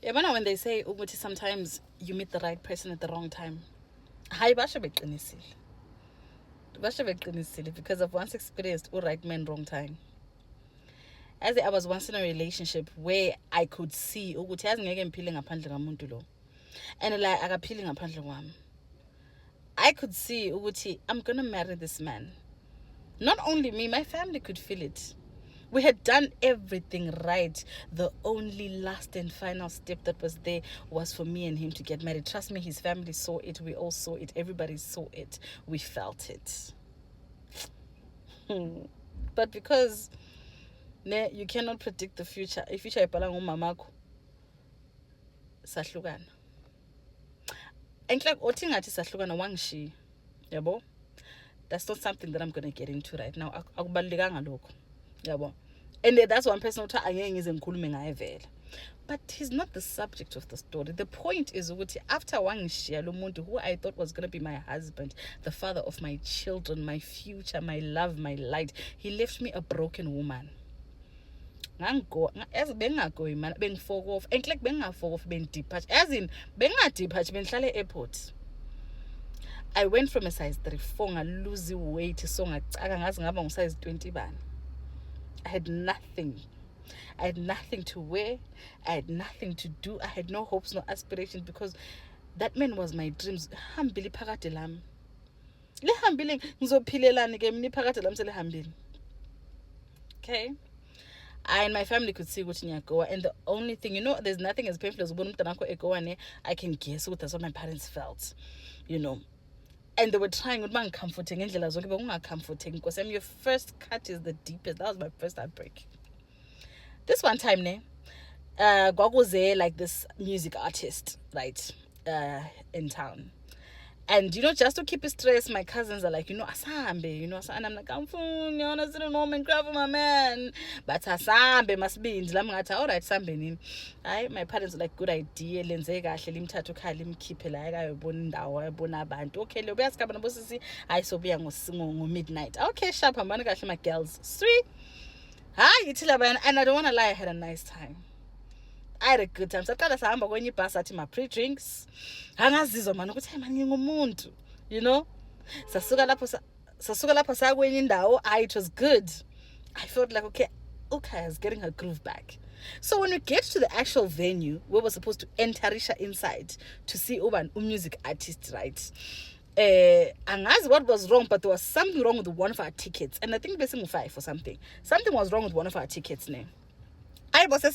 Yabona when they say ukuthi sometimes you meet the right person at the wrong time. Hayi basho beqinisile. Basho beqinisile because I've once experienced right man wrong time. As I was once in a relationship where I could see ukuthi yazi ngeke ngiphile ngaphandle kamuntu lo. And like akaphili ngaphandle kwami. I could see ukuthi I'm going to marry this man. Not only me, my family could feel it. We had done everything right. The only last and final step that was there was for me and him to get married. Trust me, his family saw it. We all saw it. Everybody saw it. We felt it. But because you cannot predict the future. If future ibhala ngumamako sahlukana. And like othi ngathi sahlukana wangishiya. Yabo? That's not something that I'm going to get into right now. Akubalulekanga lokho. Yabo? And that's one person who angeke ngize ngikhulume ngaye vele. But he's not the subject of the story. The point is ukuthi after wangishiya lo muntu who I thought was going to be my husband, the father of my children, my future, my love, my light, he left me a broken woman. Ngango as bengagoyi man bengifok off and like bengafok off bengidepatch as in bengadepatch bengihlale airport. I went from a size 34 lose weight so ngacaka ngazi ngaba ngu-size 20 bani. I had nothing. I had nothing to wear. I had nothing to do. I had no hopes, no aspirations because that man was my dreams. Hambili phakade lami. Le hambili ngizophilelani ke mina phakade lami sele hambili. Okay? I and my family could see what ngiyagoa, and the only thing, there's nothing as painful as ubona umntana wakho egoa ne. I can guess what that's what my parents felt, and they were trying to be comforting ngendlela zonke bekunga-comforting because your first cut is the deepest. That was my first heartbreak. This one time kwakuze like this music artist, right, in town. And just to keep it stress, my cousins are like, asambe, and I'm like, I'm fun, I want to sit at home and cry for my man. But asambe must be in Zlamata, all right, sambe. My parents were like, good idea, Lenzega, Limtatu Kalim, keep like I bonda, bonaband. Okay, Lobias Cabanabosi, I so be midnight. Okay, sharp, I'm gonna my girls. Sweet. Hi, it's 11, and I don't want to lie, I had a nice time. I had a good time. So I sahamba kwenye ibhasi athi my pre-drinks. Angazizwa man ukuthi hey man ngingumuntu, Sasuka lapho sakwenye indawo, it was good. I felt like okay, is getting her groove back. So when we get to the actual venue, we were supposed to enter Risha inside to see a music artist, right? Angazi what was wrong, but there was something wrong with one of our tickets. And I think basically 5 or something. Something was wrong with one of our tickets name. I can't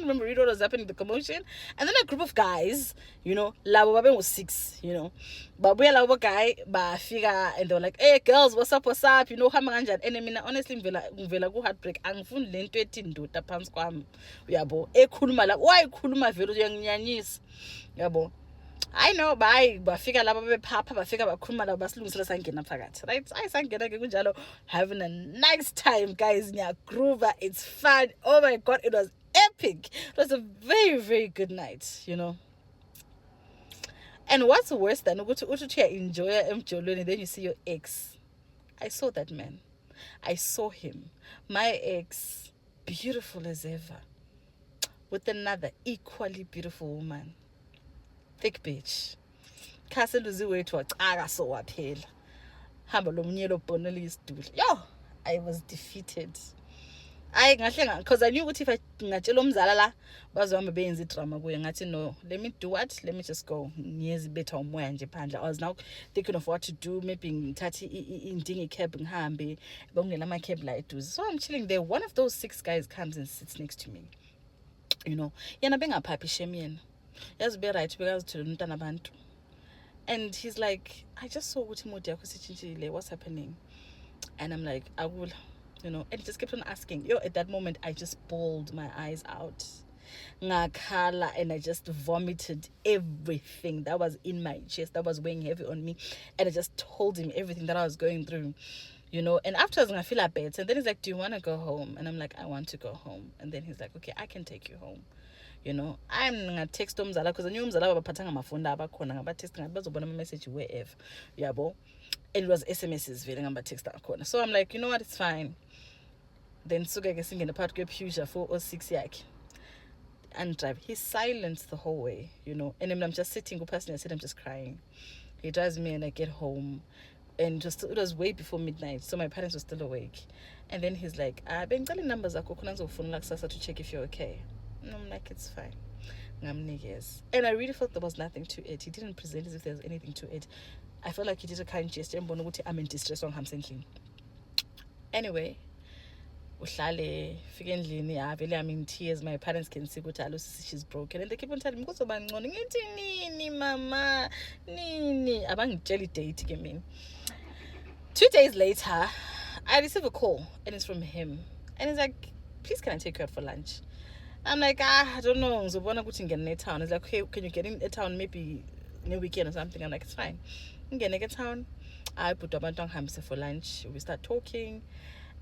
remember what was happening, the commotion. And then a group of guys, labo was 6, but we labo guy ba figure, and they were like, hey girls, what's up, hamanganja. And honestly mvela go heartbreak angifuni lento ethi ndoda phansi kwami yabo ekhuluma la why khuluma velo yangiyanyisa yabo. I know bafika laba bephapha bafika bakhuluma laba basilungisela sangena phakathi, right? Sangena ke kunjalo, having a nice time, guys. Groover, it's fun. Oh my god, it was epic. It was a very, very good night, And what's worse than to enjoy and then you see your ex. I saw that man. I saw him. My ex, beautiful as ever, with another equally beautiful woman. Thick bitch. Castle was way to a so waphela. Hamba lo mnyelo bonele isiduli. Yo, I was defeated. Because I knew what if I ngatshela umzala la bazohamba beyenza idrama kuye ngathi no, let me do what? Let me just go. Ngiyezi betha umoya nje phandle. I was now thinking of what to do. Maybe ngithathe indingi cab ngihambe. Bongena ama cab la eduze. So I'm chilling there. One of those 6 guys comes and sits next to me. Yena bengaphaphi shem yena. Yazi be right because to umntana abantu. And he's like, I just saw ukuthi imodi yakho sitshintshile, what's happening? And I'm like, I will, and he just kept on asking. At that moment I just bawled my eyes out. Ngakhala, and I just vomited everything that was in my chest, that was weighing heavy on me. And I just told him everything that I was going through. And afterwards I feel a bit. And then he's like, do you want to go home? And I'm like, I want to go home. And then he's like, okay, I can take you home. I'm gonna text umzala because I knew umzala baphathanga amafoni abakhona ngabatext ngabazobona ama message wherever yabo, and it was SMSs vele ngabatext akhona. So I'm like, you know what, it's fine. Then suke ke singene phakathi kwePuja 406 yakhe. and drive. He's silent the whole way, you know. And then I'm just sitting, personally, I said I'm just crying. He drives me and I get home. And just it was way before midnight, so my parents were still awake. And then he's like, bengicela numbers zakho khona ngizofuna kusasa to check if you're okay. And I'm like, it's fine. And I really felt there was nothing to it. He didn't present as if there was anything to it. I felt like he did a kind gesture. I'm in distress. Anyway, uhlale fike endlini vele I'm in tears. My parents can see ukuthi alo she's broken, and they keep on telling me kuzoba ngcono. Ngithi nini mama nini abangitshela date ke mina. 2 days later, I receive a call, and it's from him, and he's like, please can I take you out for lunch? I'm like, I don't know. Ngizobona ukuthi ngene e-town. He's like, hey, can you get in a-town maybe new weekend or something? I'm like, it's fine. Ngene e-town. I put abantu ngihambise for lunch. We start talking,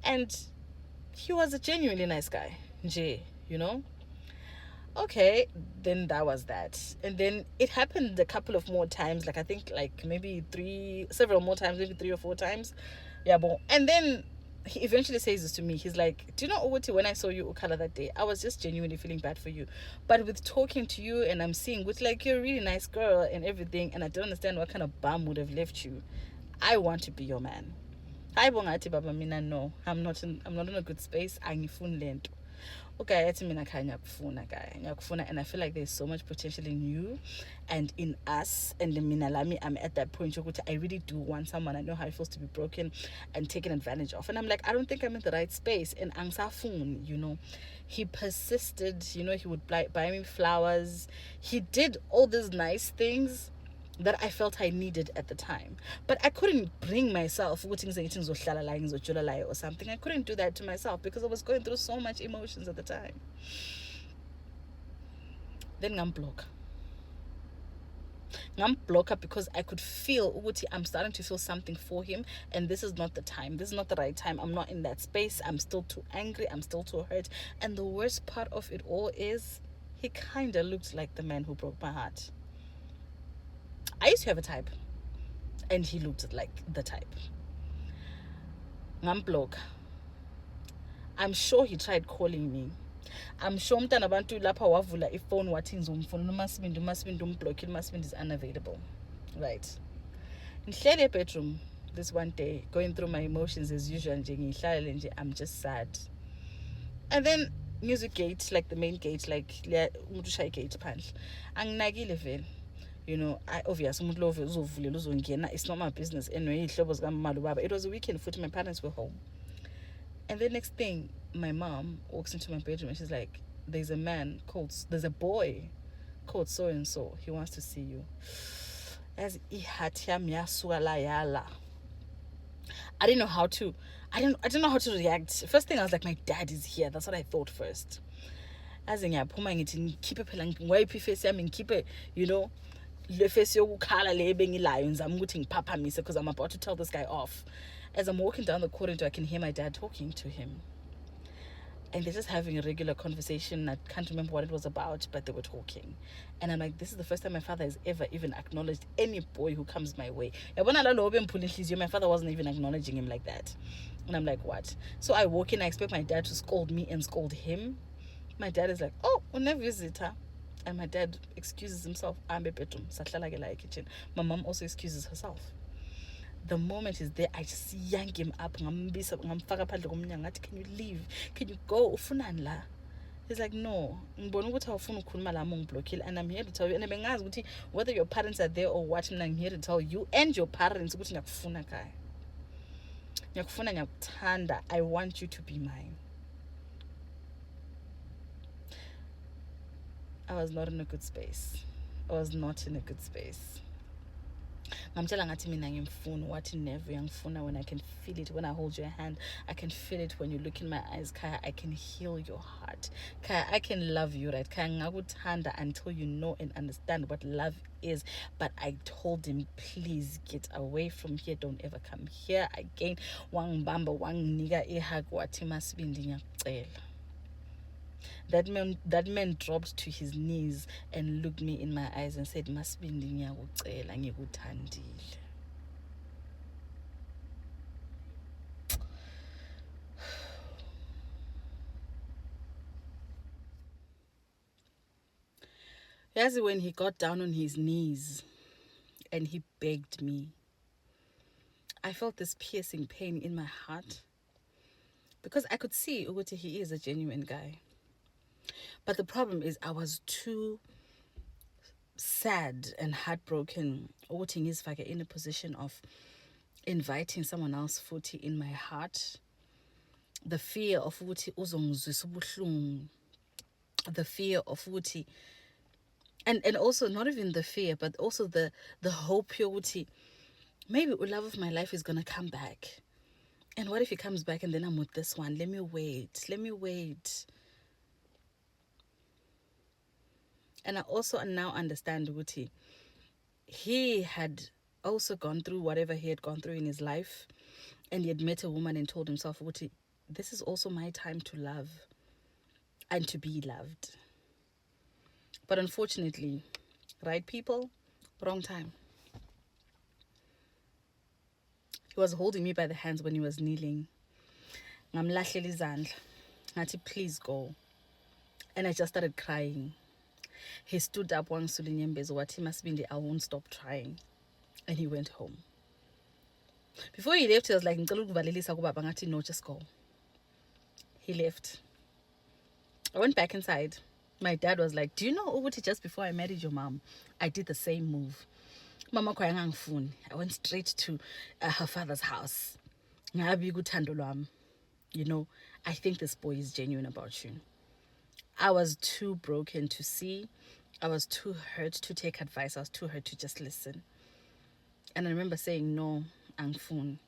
and he was a genuinely nice guy. Nje, you know. Okay, then that was that. And then it happened a couple of more times, like I think like maybe several more times, maybe 3 or 4 times. Yeah, but and then he eventually says this to me. He's like, do you know, Owuti, when I saw you Ukala that day, I was just genuinely feeling bad for you. But with talking to you and I'm seeing with like you're a really nice girl and everything, and I don't understand what kind of bum would have left you. I want to be your man. Hi bongati baba mina, no. I'm not in a good space. Angifuni lento. Okay, yathi mina khaya ngiyakufuna, and I feel like there's so much potential in you and in us, and mina lami I'm at that point ukuthi I really do want someone. I know how it feels to be broken and taken advantage of, and I'm like, I don't think I'm in the right space, and angisafuni, you know. He persisted, you know. He would buy me flowers. He did all these nice things that I felt I needed at the time. But I couldn't bring myself or something. I couldn't do that to myself because I was going through so much emotions at the time. Then I'm blocked because I could feel I'm starting to feel something for him, and this is not the time. This is not the right time. I'm not in that space. I'm still too angry. I'm still too hurt. And the worst part of it all is he kind of looked like the man who broke my heart. I used to have a type, and he looked like the type. Ngamblock. I'm sure he tried calling me. I'm sure umntana abantu lapha wavula ifone wathi ngizomfona uMasibindi umblock, uMasibindi is unavailable. Right. Ngihlele bedroom this one day, going through my emotions as usual nje ngihlale nje, I'm just sad. And then music gate, like the main gate, like umuntu ushaya gate phandle. Anginakile vele. You know, I obviously it's not my business. Anyway, it was a weekend foot, my parents were home. And the next thing, my mom walks into my bedroom and she's like, there's a boy called so and so. He wants to see you. As I didn't know how to react. First thing I was like, my dad is here. That's what I thought first. As in keep it, you know. Because I'm about to tell this guy off. As I'm walking down the corridor, I can hear my dad talking to him, and they're just having a regular conversation. I can't remember what it was about, but they were talking, and I'm like, this is the first time my father has ever even acknowledged any boy who comes my way. My father wasn't even acknowledging him like that, and I'm like, what? So I walk in, I expect my dad to scold me and scold him. My dad is like, oh, we'll visit her. And my dad excuses himself. I'm a bedroom. Kitchen. My mom also excuses herself. The moment he's there, I just yank him up. Can you leave? Can you go? He's like, no. And I'm here to tell you. And whether your parents are there or what, I'm here to tell you and your parents, I want you to be mine. I was not in a good space. Ngamtshela ngathi mina ngimfuna, wathi never ngifuna when I can feel it, when I hold your hand. I can feel it when you look in my eyes. Khaya, I can heal your heart. Khaya, I can love you, right? Khaya, ngakuthanda until you know and understand what love is. But I told him, please get away from here. Don't ever come here again. Wangibamba, wanginika ihug, wathi Masibindi ngiyakucela. That man dropped to his knees and looked me in my eyes and said, Masibindi ngiyakucela, ngikuthandile. As when he got down on his knees and he begged me, I felt this piercing pain in my heart because I could see ukuthi he is a genuine guy. But the problem is I was too sad and heartbroken ukuthi ngizifake in a position of inviting someone else futhi in my heart. The fear of ukuthi uzongizwisa ubuhlungu, the fear of ukuthi, and also not even the fear, but also the hope yokuthi maybe the love of my life is gonna come back. And what if he comes back and then I'm with this one? Let me wait. And I also now understand ukuthi he had also gone through whatever he had gone through in his life, and he had met a woman and told himself ukuthi this is also my time to love and to be loved. But unfortunately, right people, wrong time. He was holding me by the hands when he was kneeling. Ngamlahlela izandla. Ngathi please go. And I just started crying. He stood up wangisula inyembezi wathi Masibindi, I won't stop trying. And he went home. Before he left, he was like, ngicela ukuvalelisa kubaba. Ngathi no, just go. He left. I went back inside. My dad was like, do you know ukuthi just before I married your mom, I did the same move. Mama kwayangangifuni. I went straight to her father's house. Ngabi kuthando lwami. You know, I think this boy is genuine about you. I was too broken to see. I was too hurt to take advice. I was too hurt to just listen. And I remember saying, no, angifuni.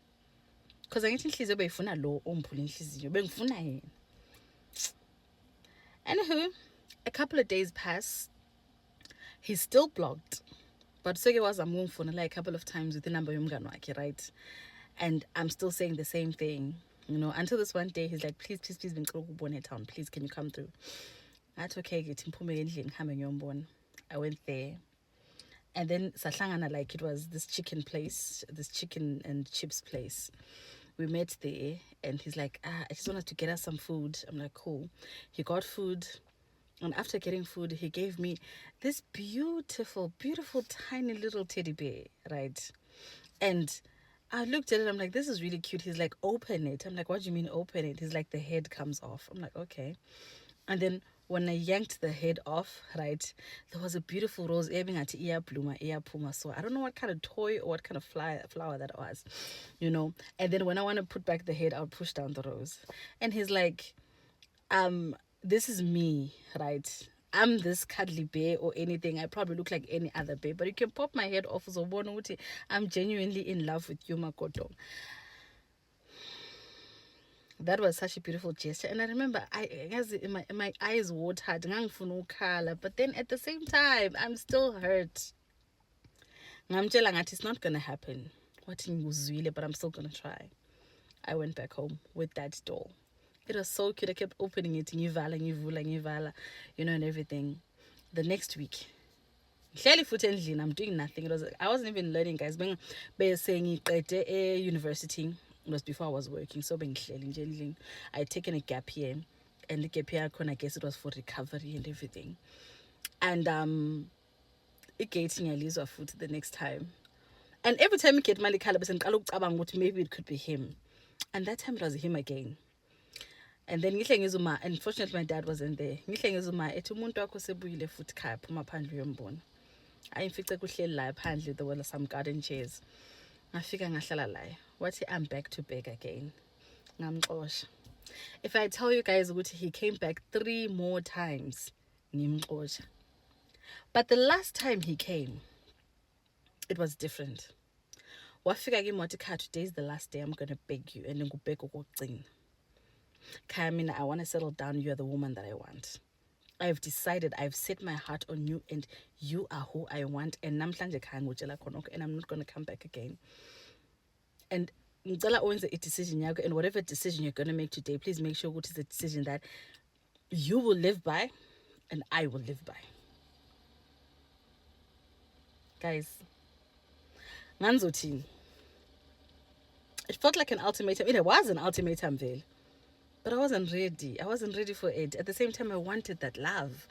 Because angithi inhliziyo beyifuna lo omphula inhliziyo. Bengifuna yena. Anywho, a couple of days passed. He's still blocked. But seke was amungifuna like a couple of times with the number yomngani wakhe, right? And I'm still saying the same thing. You know, until this one day he's like, please, bengicela ukubona town. Please, can you come through? That's okay, ngithi ngiphume endlini ngihambe ngiyombona. I went there. And then sahlangana, like it was this chicken place, this chicken and chips place. We met there and he's like, I just wanted to get us some food. I'm like, cool. He got food. And after getting food, he gave me this beautiful, tiny little teddy bear, right? And I looked at it, I'm like, this is really cute. He's like, open it. I'm like, what do you mean open it? He's like, the head comes off. I'm like, okay. And then when I yanked the head off, right, there was a beautiful rose, iyapuma. So I don't know what kind of toy or what kind of flower that was, you know. And then when I want to put back the head, I'll push down the rose. And he's like, this is me, right? I'm this cuddly bear or anything. I probably look like any other bear, but you can pop my head off. So I'm genuinely in love with you, Makoto. That was such a beautiful gesture. And I remember my eyes watered. But then at the same time, I'm still hurt. It's not going to happen. But I'm still going to try. I went back home with that doll. It was so cute. I kept opening it. You know, and everything. The next week, I'm doing nothing. I wasn't even learning, guys. Being saying university. It was before I was working. So I had taken a gap year. And the gap year, I guess it was for recovery and everything. And it gave me a list of food the next time. And every time I get my maybe it could be him. And that time it was him again. And then unfortunately my dad wasn't there. There were some garden chairs. I'm back to beg again. If I tell you guys he came back 3 more times. But the last time he came, it was different. Today is the last day I'm gonna beg you and then go beg I want to settle down. You're the woman that I want. I've decided, I've set my heart on you, and you are who I want. And I'm not gonna come back again. And owns a decision, and whatever decision you're gonna make today, please make sure it is a decision that you will live by and I will live by. Guys, it felt like an ultimatum. It was an ultimatum, Vale. But I wasn't ready. I wasn't ready for it. At the same time, I wanted that love.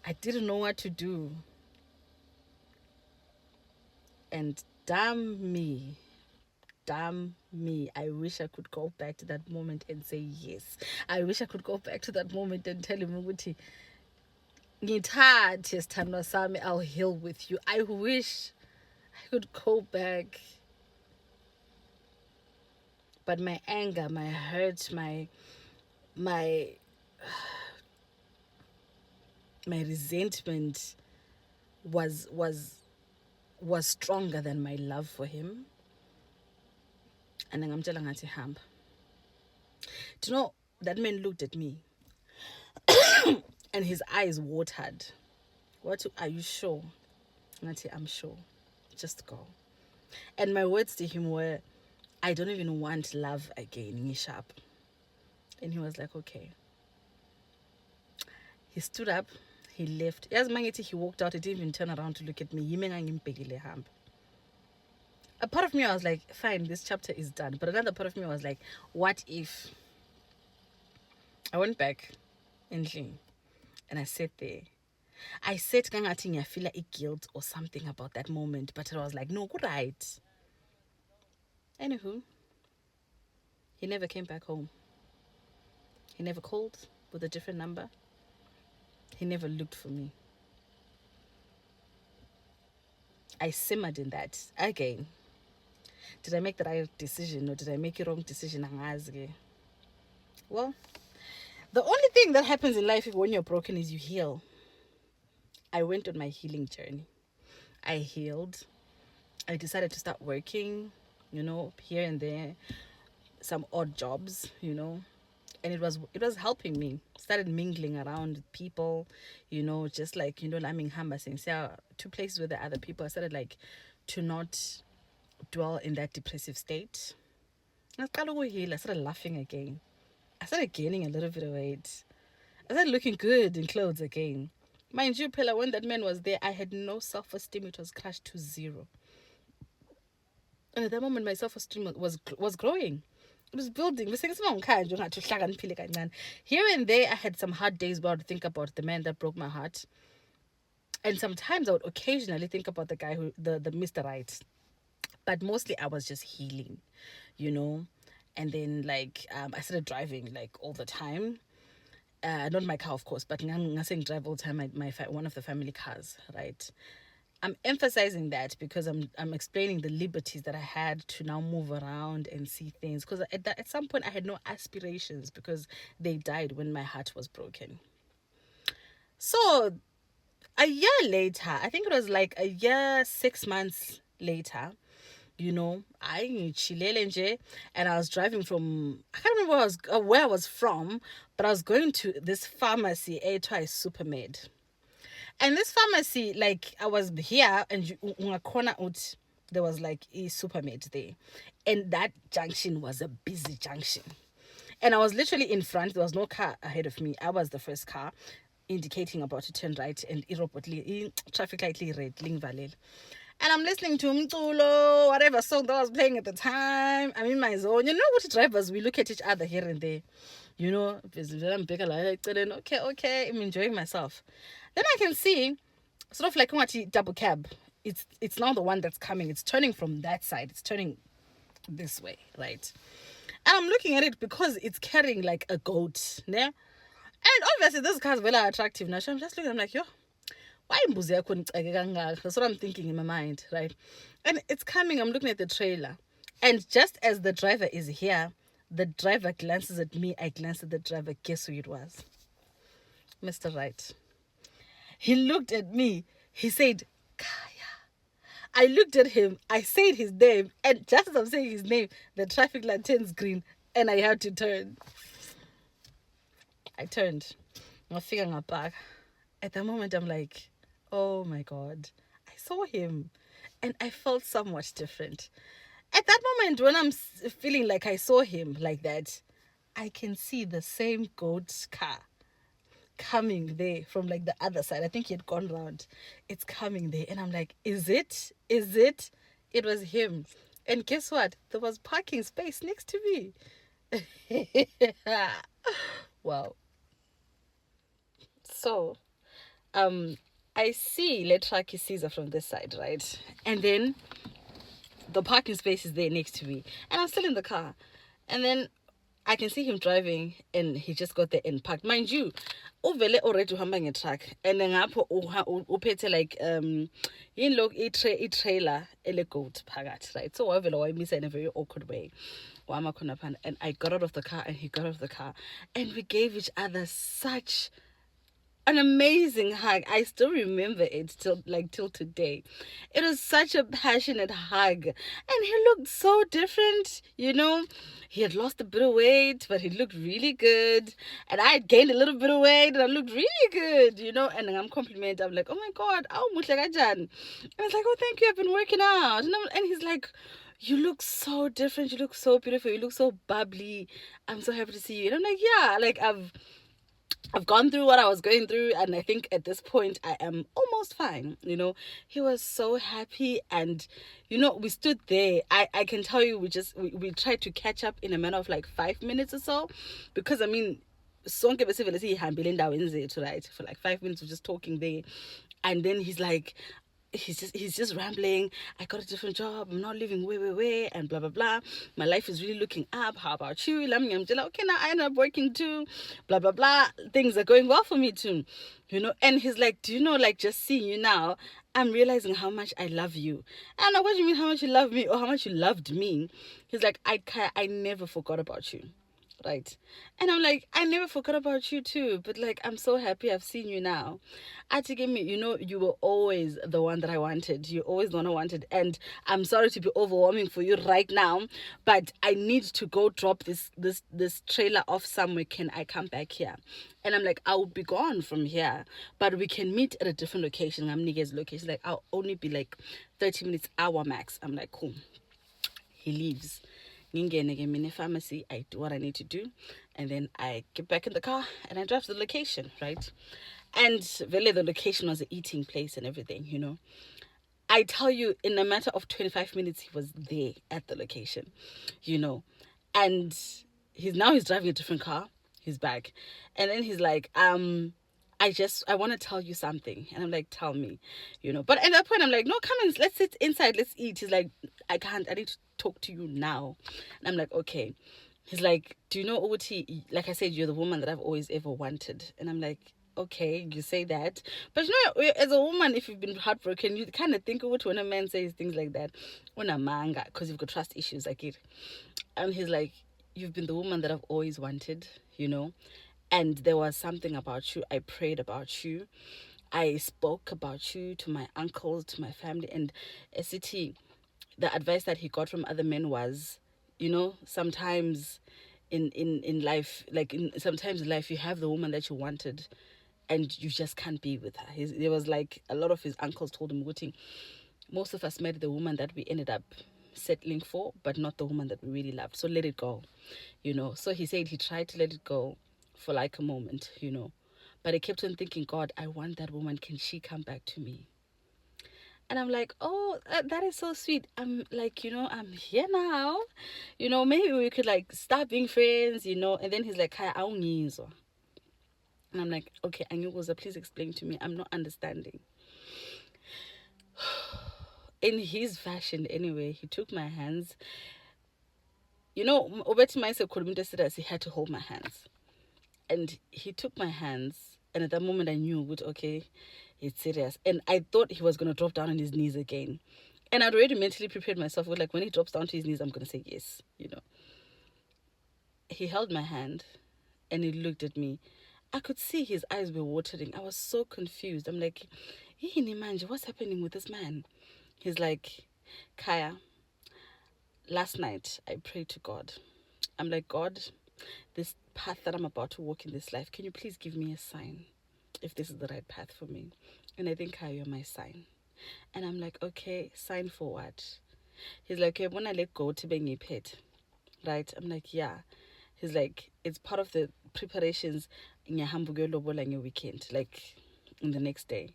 I didn't know what to do. And damn me, I wish I could go back to that moment and say yes. I wish I could go back to that moment and tell him ukuthi ngithathe sithandwa sami, I'll heal with you. I wish I could go back. But my anger, my hurt, my resentment was stronger than my love for him. And ngamtshela ngathi hamba. Do you know, that man looked at me and his eyes watered. What, are you sure? Ngathi, I'm sure. Just go. And my words to him were, I don't even want love again, Nishap. And he was like, okay. He stood up, he left. As Mangiti, he walked out, he didn't even turn around to look at me. A part of me was like, fine, this chapter is done. But another part of me was like, what if? I went back and I sat there. I said, I feel like guilt or something about that moment. But I was like, no, good right. Anywho, he never came back home. He never called with a different number. He never looked for me. I simmered in that. Again, did I make the right decision or did I make a wrong decision? Well, the only thing that happens in life when you're broken is you heal. I went on my healing journey. I healed. I decided to start working, here and there, some odd jobs, and it was helping me. Started mingling around with people, just like, Laming Hamba saying, two places where there are other people. I started like to not dwell in that depressive state. I started laughing again. I started gaining a little bit of weight. I started looking good in clothes again. Mind you, Pella, when that man was there, I had no self-esteem. It was crashed to zero. And at that moment, my self-esteem was growing. It was building. Here and there, I had some hard days where I would think about the man that broke my heart. And sometimes I would occasionally think about the guy the Mr. Right. But mostly I was just healing, And then, I started driving, all the time. Not my car, of course, but I'm saying drive all the time, one of the family cars, right? I'm emphasizing that because I'm explaining the liberties that I had to now move around and see things. Because at some point I had no aspirations because they died when my heart was broken. So a year later, I think it was like a year, 6 months later, I chilele and I was driving from, I can't remember where I was from, but I was going to this pharmacy, twice Supermed. And this pharmacy, I was here and there was like a Supermed there. And that junction was a busy junction. And I was literally in front. There was no car ahead of me. I was the first car, indicating about to turn right, and traffic light red, Lingvalel. And I'm listening to Mtulo, whatever song that was playing at the time. I'm in my zone. What drivers, we look at each other here and there. Okay, I'm enjoying myself. Then I can see, sort of like a double cab. It's now the one that's coming. It's turning from that side. It's turning this way, right? And I'm looking at it because it's carrying like a goat. Yeah? And obviously this car's very attractive. Now I'm just looking, I'm like, yo, why that's what I'm thinking in my mind, right? And it's coming, I'm looking at the trailer. And just as the driver is here, the driver glances at me, I glance at the driver. Guess who it was? Mr. Right. He looked at me. He said, Kaya. I looked at him. I said his name. And just as I'm saying his name, the traffic light turns green. And I had to turn. I turned. My finger got back. At that moment, I'm like, oh my God. I saw him. And I felt somewhat different. At that moment, when I'm feeling like I saw him like that, I can see the same goat car coming there from like the other side. I think he had gone round. It's coming there. And I'm like, is it? It was him. And guess what? There was parking space next to me. Wow. So I see le truck Caesar from this side, right? And then the parking space is there next to me, and I'm still in the car, and then I can see him driving, and he just got there and parked. Mind you, uvele already uhamba nge-truck, and then ngapho uphethe like yini look i-trailer ele-goat phakathi, right? So wavele wayimisa in a very awkward way. And I got out of the car, and he got out of the car, and we gave each other such an amazing hug. I still remember it till today. It was such a passionate hug, and he looked so different. He had lost a bit of weight, but he looked really good. And I had gained a little bit of weight, and I looked really good. And I'm complimenting. I'm like, oh my god, oh muhle kanjani? I was like, oh thank you, I've been working out. And he's like, you look so different. You look so beautiful. You look so bubbly. I'm so happy to see you. And I'm like, yeah, like I've gone through what I was going through, and I think at this point I am almost fine. He was so happy, and we stood there. I can tell you, we tried to catch up in a matter of like 5 minutes or so, because I mean, sonke besivele sihambile endaweni zethu, right, for like 5 minutes of just talking there. And then he's like, he's just rambling. I got a different job. I'm not living way, and blah blah blah. My life is really looking up. How about you? Okay, now I end up working too. Blah blah blah. Things are going well for me too. And he's like, do you know, like, just seeing you now, I'm realizing how much I love you. And what do you mean how much you love me, or how much you loved me? He's like, I never forgot about you. Right. And I'm like, I never forgot about you too, but like, I'm so happy I've seen you now. Atigemi, you were always the one that I wanted. You're always the one I wanted. And I'm sorry to be overwhelming for you right now, but I need to go drop this trailer off somewhere. Can I come back here? And I'm like, I'll be gone from here, but we can meet at a different location. I'm Nigga's location. Like, I'll only be like 30 minutes, hour max. I'm like, cool. He leaves. In a pharmacy, I do what I need to do, and then I get back in the car and I drive to the location, right? And really, the location was an eating place and everything. I tell you, in a matter of 25 minutes, he was there at the location, and he's driving a different car. He's back, and then he's like, I want to tell you something. And I'm like, tell me, But at that point, I'm like, no, come in, let's sit inside, let's eat. He's like, I can't, I need to talk to you now. And I'm like, okay. He's like, do you know, Uti, like I said, you're the woman that I've always ever wanted. And I'm like, okay, you say that. But as a woman, if you've been heartbroken, you kind of think of it when a man says things like that. On a manga, because you've got trust issues, like it. And he's like, you've been the woman that I've always wanted, And there was something about you. I prayed about you. I spoke about you to my uncles, to my family. And SCT, the advice that he got from other men was, sometimes in life, sometimes in life, you have the woman that you wanted and you just can't be with her. There was like a lot of his uncles told him, most of us met the woman that we ended up settling for, but not the woman that we really loved. So let it go, So he said he tried to let it go for like a moment, But I kept on thinking, God, I want that woman. Can she come back to me? And I'm like, oh, that is so sweet. I'm like, I'm here now. Maybe we could like start being friends, And then he's like, hi, and I'm like, okay, Anyugoza, please explain to me. I'm not understanding. In his fashion, anyway, he took my hands. Obeti myself he had to hold my hands. And he took my hands, and at that moment I knew, okay, it's serious. And I thought he was going to drop down on his knees again. And I'd already mentally prepared myself with, like, when he drops down to his knees, I'm going to say yes, He held my hand, and he looked at me. I could see his eyes were watering. I was so confused. I'm like, Manje, what's happening with this man? He's like, Kaya, last night I prayed to God. I'm like, God, this path that I'm about to walk in this life, can you please give me a sign if this is the right path for me? And I think, Kaya, you're my sign. And I'm like, okay, sign for what? He's like, okay, when I let go to being a pet, right? I'm like, yeah. He's like, it's part of the preparations in your hamburger lobola in your weekend, like in the next day.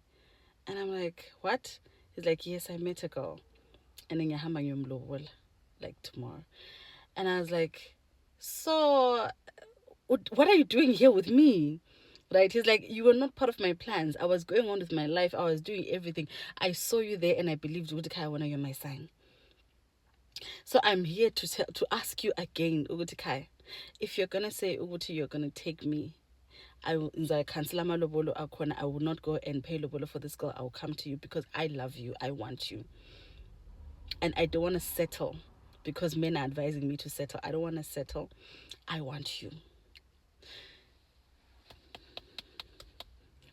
And I'm like, what? He's like, yes, I met a girl. And then your hamburger lobola, like tomorrow. And I was like, so what are you doing here with me? right? He's like, you were not part of my plans. I was going on with my life. I was doing everything. I saw you there and I believed ukuthi Kai, I you're my sign. So I'm here to ask you again, ukuthi Kai, if you're gonna say ukuthi you're gonna take me, I will cancel amalobolo akhona. I will not go and pay lobolo for this girl. I will come to you because I love you. I want you. And I don't want to settle because men are advising me to settle. I don't want to settle. I want you.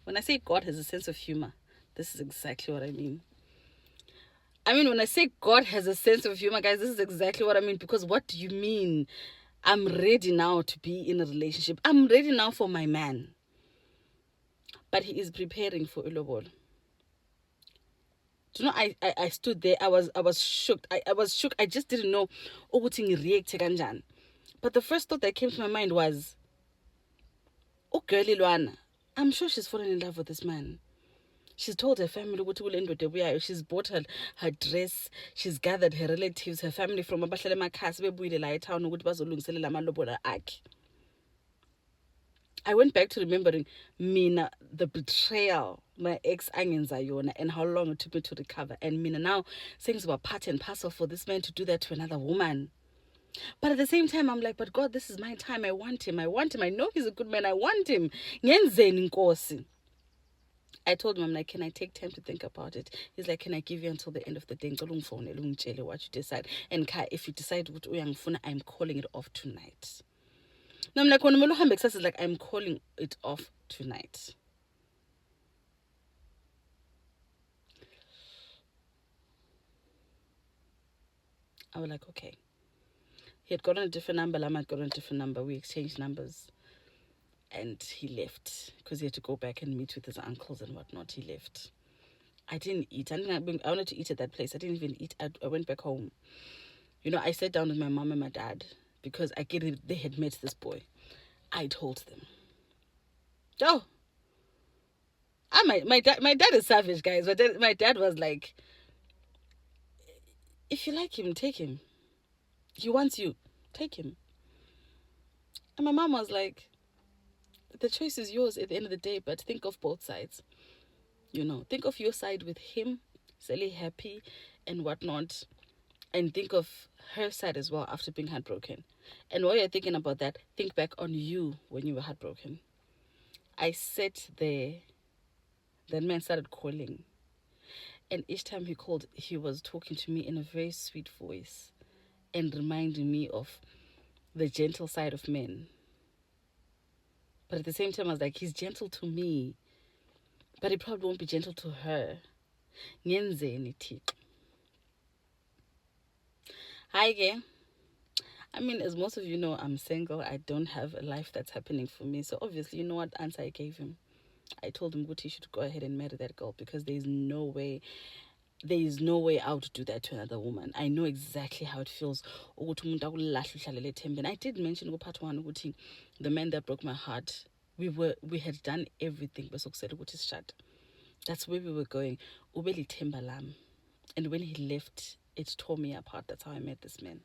When I say God has a sense of humor, this is exactly what I mean. When I say God has a sense of humor, guys, this is exactly what I mean. Because what do you mean? I'm ready now to be in a relationship. I'm ready now for my man. But he is preparing for ilobolo. Do you know, I stood there. I was shook. I was shook. I just didn't know ukuthi react kanjani. But the first thought that came to my mind was, oh, girly Luana, I'm sure she's fallen in love with this man. She's told her family ukuthi she's bought her dress, she's gathered her relatives, her family from abahlala emakhaya sebebuyile la etown ukuthi bazolungiselela amalobola akhe. I went back to remembering mina, the betrayal my ex angenza yona, and how long it took me to recover. And mina now things were part and parcel for this man to do that to another woman. But at the same time, I'm like, but God, this is my time. I want him. I want him. I know he's a good man. I want him. Ngenzeni nkosi. I told him, I'm like, can I take time to think about it? He's like, can I give you until the end of the day? What you decide. And if you decide what I'm calling it off tonight. Now I'm like, when Molo says, like, I'm calling it off tonight. I was like, okay. He had gotten a different number, Lama had gotten a different number. We exchanged numbers. And he left because he had to go back and meet with his uncles and whatnot. He left. I didn't eat. I wanted to eat at that place. I didn't even eat. I went back home. I sat down with my mom and my dad because I get it. They had met this boy. I told them. Oh, my dad is savage, guys. My dad was like, if you like him, take him. He wants you, take him. And my mom was like, the choice is yours at the end of the day, but think of both sides. Think of your side with him, silly, happy, and whatnot, and think of her side as well after being heartbroken. And while you're thinking about that, think back on you when you were heartbroken. I sat there. That man started calling. And each time he called, he was talking to me in a very sweet voice and reminding me of the gentle side of men. But at the same time, I was like, he's gentle to me, but he probably won't be gentle to her. Hi, as most of you know, I'm single. I don't have a life that's happening for me. So obviously, you know what answer I gave him? I told him he should go ahead and marry that girl because there is no way I would do that to another woman. I know exactly how it feels. I did mention in part one, the man that broke my heart, we had done everything, but that's where we were going. And when he left, it tore me apart. That's how I met this man.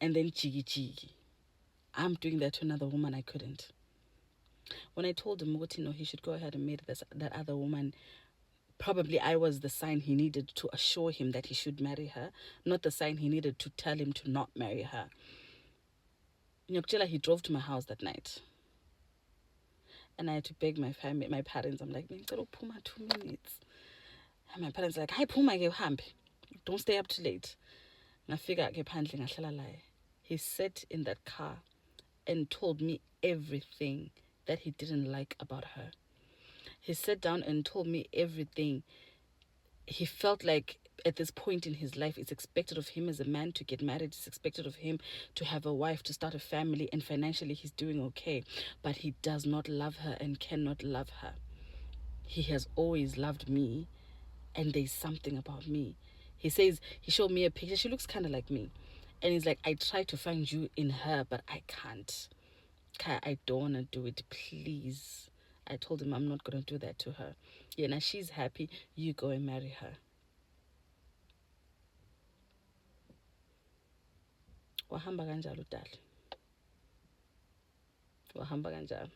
And then Chigi. I'm doing that to another woman. I couldn't. When I told him he should go ahead and marry that other woman, probably I was the sign he needed to assure him that he should marry her, not the sign he needed to tell him to not marry her. He drove to my house that night. And I had to beg my family, my parents. I'm like, Puma 2 minutes. And my parents are like, hi Puma, don't stay up too late. He sat in that car and told me everything that he didn't like about her. He sat down and told me everything. He felt like at this point in his life, it's expected of him as a man to get married. It's expected of him to have a wife, to start a family, and financially he's doing okay. But he does not love her and cannot love her. He has always loved me, and there's something about me. He says, he showed me a picture. She looks kind of like me. And he's like, I try to find you in her, but I can't. I don't want to do it, please. I told him I'm not going to do that to her. Yeah, now she's happy. You go and marry her. Wahamba kanjalo dali. Wahamba kanjalo.